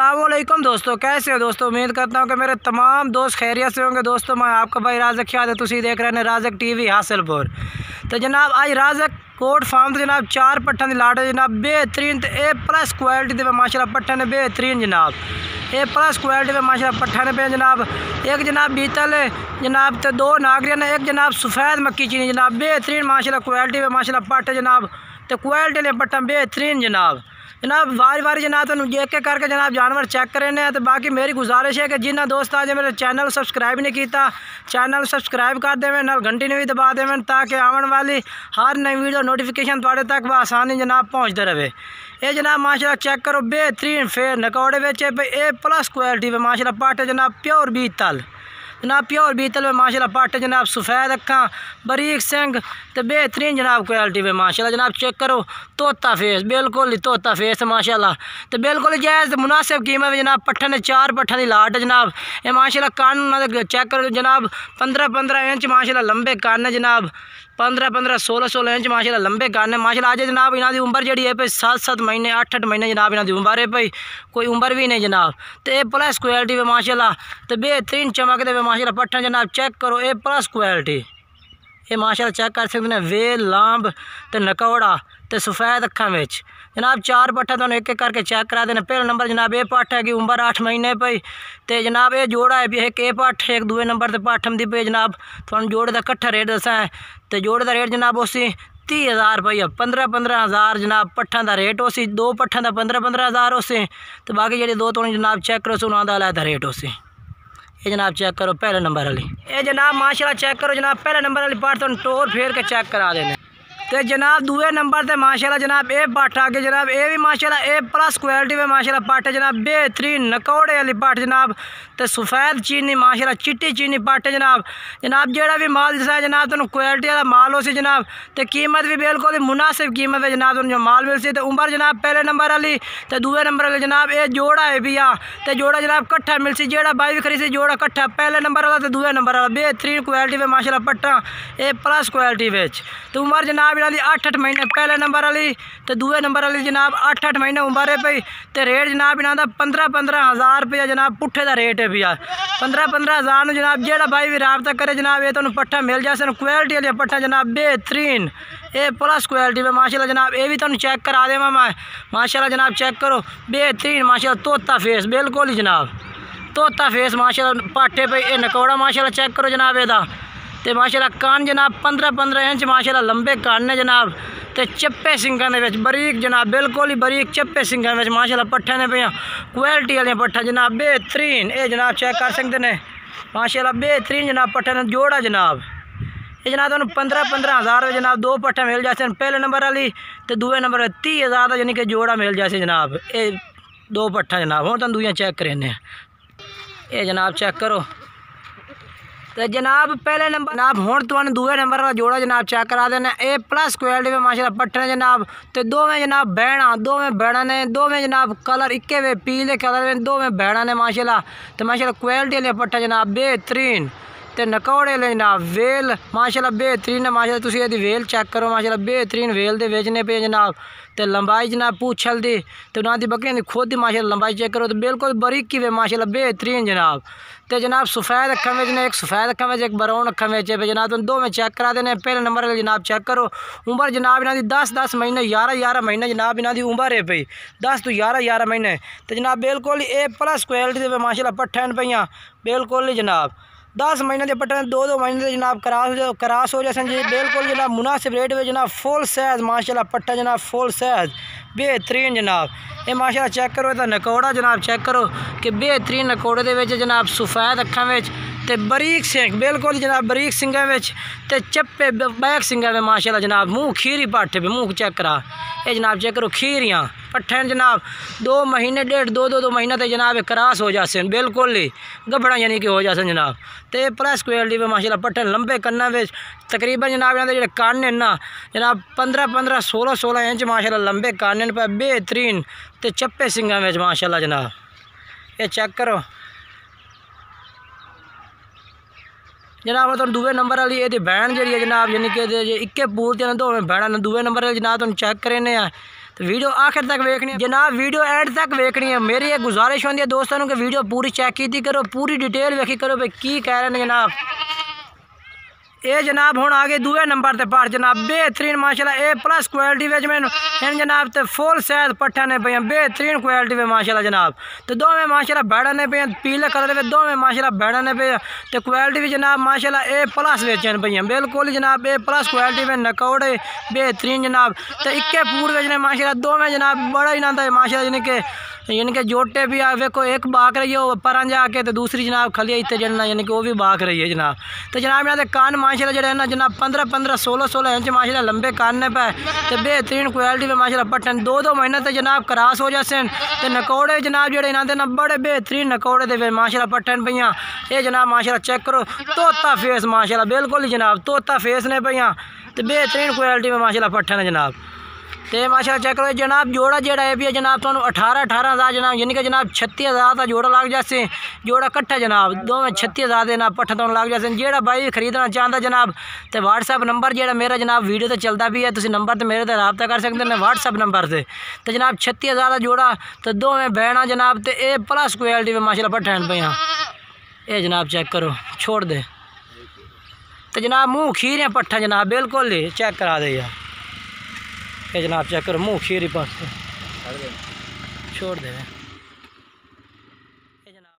अस्सलामुअलैकुम दोस्तों, कैसे हो दोस्तों। उम्मीद करता हूँ कि मेरे तमाम दोस्त खैरियत से होंगे। दोस्तों मैं आपका भाई राज़क ख्याल है, तुसी देख रहे हैं राज़क टीवी हासिलपुर। तो जनाब आज राज़क कोट फार्म तो जनाब 4 पट्ठन की लाट है जनाब बेहतरीन। तो ए प्लस क्वालिटी के माशाल्लाह पट्ठन है बेहतरीन जनाब। ए प्लस क्वालिटी में माशाल्लाह पट्ठन पे जनाब। एक जनाब बीतल है जनाब, तो 2 नागरियन है, एक जनाब सफ़ेद मक्की चीनी जनाब बेहतरीन माशाल्लाह क्वालिटी में माशाल्लाह पट्ट जनाब। तो क्वालिटी ने पट्ठन बेहतरीन जनाब। वारी वारी जनाब तो एक एक करके जनाब जानवर चेक करें। तो बाकी मेरी गुजारिश है कि जिन्हें दोस्त आज मेरे चैनल सब्सक्राइब नहीं किया, चैनल सब्सक्राइब कर देवें, नाल घंटी ने भी दबा देवें ताकि आने वाली हर नई वीडियो नोटिफिकेशन थोड़े तक आसानी जनाब पहुँचते रहे। ये जनाब माशाल्लाह चेक करो बेहतरीन फेर नकौड़े बेचे ए प्लस क्वालिटी में माशाल्लाह पट्ट जनाब प्योर बीतल जनाब, प्योर बीतल में माशाल्लाह पट्ट जनाब, सफ़ेद अखा बरीक सिंग तो बेहतरीन जनाब क्वालिटी में माशाल्लाह जनाब। चेक करो तोता फेस, बिल्कुल ही तोता फेस माशाल्लाह। तो बिल्कुल ही जायज़ मुनासिब कीमत में जनाब। पट्ठन ने 4 पट्ठन की लाट है जनाब। ये माशाल्लाह कान चेक करो जनाब 15-15 इंच माशाल्लाह लंबे कान है जनाब। 15-15 16-16 इंच माशाल्लाह लंबे कान है माशाल्लाह। आज जनाब इन्हों की उम्र जी है भाई 7-7 महीने 8-8 महीने जनाब इन्हों की उम्र है भाई, कोई उम्र भी नहीं जनाब। तो ये प्लस क्वालिटी में माशाल्लाह तो बेहतरीन चमकते हुए माशाल्लाह पट्ठन जनाब। चेक करो ये प्लस क्वालिटी ये माशाल्लाह चेक कर सकते हैं। वेल लांब तो नकौड़ा तो सफ़ेद अखा में जनाब 4 पट्ठा तो एक एक करके चेक करा देना। पहला नंबर जनाब ये पट्ठ है कि उम्र 8 महीने पई। तो जनाब ये जोड़ा है भी एक ये पट्ठ एक दूए नंबर से पट्ठ हम दी पे जनाब। थोड़ा जोड़े का कट्ठा रेट दसा है। तो जोड़े का रेट जनाब उसी 30,000 रुपया 15-15 हज़ार जनाब पट्ठा का रेट उसी। 2 पट्ठा का 15-15 हज़ार उसी। तो बाकी जी 2 तोड़ी जनाब चेक करो सुना अलहदा रेट उसी। ये जनाब चेक करो पहले नंबर वाली ये जनाब माशाल्लाह चेक करो जनाब पहले नंबर वाली पार्ट तो टोर फेर के चेक करा देने। तो जनाब दूए नंबर ते माशाल्लाह जनाब ए पट्ठ आ गए जनाब। ये भी माशाल्लाह ए प्लस क्वालिटी में माशाल्लाह पट्ठ है जनाब बेहतरीन नकौड़े वाली पट्ठ जनाब। तो सफ़ेद चीनी माशाल्लाह चिट्टी चीनी पट्ठ जनाब। जनाब जेड़ा भी माल दसा जनाब तुम क्वालिटी वाला माल हो सी जनाब। तो कीमत भी बिल्कुल ही मुनासिब कीमत है जनाब तुम जो माल मिल सी। तो उम्र जनाब पहले नंबर वाली तो दूए नंबर वाले जनाब ये जोड़ा है भी आ। तो जोड़ा जनाब कट्ठा मिल सी जेड़ा बाई भी खरी सी जोड़ा कट्ठा पहले नंबर वाला तो दूए नंबर वाला बेहतरीन क्वालिटी में माशाल्लाह पट्ठा ये प्लस क्वालिटी में। तो उम्र जनाब इन्हों की 8-8 महीने पहले नंबर वाली तो दूए नंबर वाली जनाब 8-8 महीने उम्र है पई। तो रेट जनाब इन्हों का 15-15 हज़ार रुपया जनाब पुट्ठे का रेट है भैया। 15-15 हज़ार जनाब जेड़ा भाई भी राबता करे जनाब ये तो पट्ठा मिल जाए। क्वालिटी वाली पट्ठा जनाब बेहतरीन ये प्लस क्वालिटी में माशाल्लाह जनाब। ये भी तुम चेक करा देवा मैं माशाल्लाह जनाब। चेक करो बेहतरीन माशाल्लाह तोता फेस बिल्कुल ही जनाब तोता फेस माशाल्लाह पाटे पे ये नकौड़ा माशाल्लाह चेक करो जनाब। एदा तो माशाल्लाह कान जनाब 15-15 इंच माशाल्लाह लंबे कान ने जनाब। तो चप्पे सिंगां दे विच बरीक जनाब बिल्कुल ही बरीक चप्पे सिंगां दे विच माशाल्लाह पट्ठे ने पे क्वालिटी वाली पट्ठा जनाब बेहतरीन। ये जनाब चेक कर सकते हैं माशाल्लाह बेहतरीन जनाब पट्ठे ने जोड़ा जनाब। ये जनाब तुम 15-15 हज़ार जनाब 2 पट्ठे मिल जाते पहले नंबर वाली तो दूए नंबर 30,000 यानी कि जोड़ा मिल जाए जनाब। ये 2 पट्ठा जनाब हम तुम दूरियाँ चेक करें। ये जनाब चेक करो तो जनाब पहले नंबर जनाब हूँ तो दूए नंबर वाला जोड़ा जनाब चेक करा देना। ए प्लस क्वालिटी में माशाल्लाह पट्ठे ने जनाब। तो 2 में जनाब बैणा ने 2 में जनाब कलर इक्के वे पीले कलर में 2 में बैणा ने माशाल्लाह। तो माशाल्लाह क्वालिटी वाले पट्ठा जनाब बेहतरीन। तो नकौड़े ले जनाब वेल माशाल्लाह बेहतरीन है माशाल्लाह। तुसी यदि वेल चेक करो माशाल्लाह बेहतरीन वेल दे बेचने पे जनाब। तो लंबाई जनाब पूछल दी तो ना दी बकरियां दी खुद दी माशाल्लाह लंबाई चेक करो तो बिल्कुल बारीकी वे माशाल्लाह बेहतरीन जनाब। तो जनाब सफ़ेद अखा में एक सफ़ेद अखा में एक ब्राउन अखा में जनाब तुम 2 में चेक करा देने। पहले नंबर वाले जनाब चेक करो उम्र जनाब इन्हों की 10-10 महीने 11-11 महीने जनाब इन्हों की उम्र है पई 10 तो 11-11 महीने। तो जनाब बिल्कुल ए प्लस क्वालिटी में माशाल्लाह पट्ठन पे बिल्कुल ही जनाब 10 महीने के पट्टे 2-2 महीने से जनाब करास हो जाए जी बिल्कुल जनाब मुनासिब रेट में जनाब फुल साइज माशाल्लाह पट्टा जनाब फुल साइज बेहतरीन जनाब। ये माशाल्लाह चेक करो तो नकौड़ा जनाब चेक करो कि बेहतरीन नकौड़े दे विच जनाब सफ़ेद अखा में तो बरीक सिंग बिल्कुल जनाब बरीक सिंगा में तो चप्पे बैक सिंगा में माशाल्लाह जनाब। मुँह खीरी पाटे पे मुँह चेक करा ये जनाब चेक करो खीरियाँ पट्ठन जनाब 2 महीने 1.5-2 महीना तो जनाब क्रॉस हो जाते बिल्कुल ही गबड़ा यानी कि हो जाते जनाब। तो ये प्लस क्वालिटी में माशाल्लाह पट्ठन लंबे कन्ना में तकरीबन जनाब यहाँ जो कान ने ना जनाब 15-15 16-16 इंच माशाल्लाह लंबे कान पर बेहतरीन। तो चप्पे सिंगा में माशाल्लाह जनाब ये चेक करो जनाब। तुम दूए नंबर वाली ये बैन जी है जनाब यानी कि इक्के पूर 2 में बैणा दूए नंबर वाली जनाब तुम चेक करें। तो वीडियो आखिर तक देखनी है जनाब, वीडियो एंड तक देखनी है। मेरी एक गुजारिश होती है दोस्तों कि वीडियो पूरी चेक की करो, पूरी डिटेल वेखी करो भाई की कह रहे हैं जनाब। ये जनाब हुण आगे दूए नंबर ते पाठ जनाब बेहतरीन माशाल्लाह ए प्लस क्वालिटी विच मैनूं इन जनाब ते फुल साइज पट्ठा ने पे बेहतरीन क्वालिटी में माशाल्लाह जनाब। तो दोवें माशाल्लाह बैड़ा ने पे पीले कलर में दोवें माशाल्लाह बैड़ा ने पे तो क्वालिटी भी जनाब माशाल्लाह ए प्लस बेचन पे बिल्कुल जनाब ए प्लस क्वालिटी में नकौड़े बेहतरीन जनाब। तो इक्के पूर ने माशाल्लाह दोवें जनाब बड़ा ही नांदा माशाल्लाह यानी कि जोटे भी आ वेखो एक बाक रही है वो पर जाके तो दूसरी जनाब खली इतने जड़ना यानी कि वो भी बाक रही है जनाब। तो जनाब यहाँ के कान माशाल्लाह जो है ना जनाब 15-15 16-16 इंच माशाल्लाह लंबे कान ने पे तो बेहतरीन क्वालिटी में माशाल्लाह पट्टन 2-2 महीने तक जनाब क्रॉस हो जाते तो नकौड़े जनाब जो इन्होंने ना बड़े बेहतरीन नकौड़े दे माशाल्लाह पट्टन पे ये जनाब माशाल्लाह चेक करो तोता फेस माशाल्लाह बिल्कुल ही जनाब तोता फेस ने पे तो बेहतरीन क्वालिटी में माशाल्लाह पट्टन है जनाब। तो माशाल्लाह चेक करो जनाब जोड़ा जेड़ा है भी जनाब तो 18-18 हज़ार जनाब यानी कि जनाब 36,000 का जोड़ा लग जाते जोड़ा कट्ठा जनाब दोवें 36,000 देना पट्ठा तो लग जाते। जेड़ा भाई खरीदना चाहता जनाब तो व्हाट्सएप नंबर जेड़ा मेरा जनाब वीडियो तो चलता भी है तुम नंबर तो मेरे तो रब्ता कर सकते हैं व्हाट्सएप नंबर से। तो जनाब 36,000 का जोड़ा तो दोवें बहना जनाब तो ये प्लस क्वालिटी में माशाल्लाह पट्ठा पे ये जनाब चेक करो छोड़ दे तो जनाब मुँह खीर है पट्ठा जनाब बिल्कुल ही चेक करा दे यार ये जनाब चेक करो मुँह खीर ही पास छोड़ दे।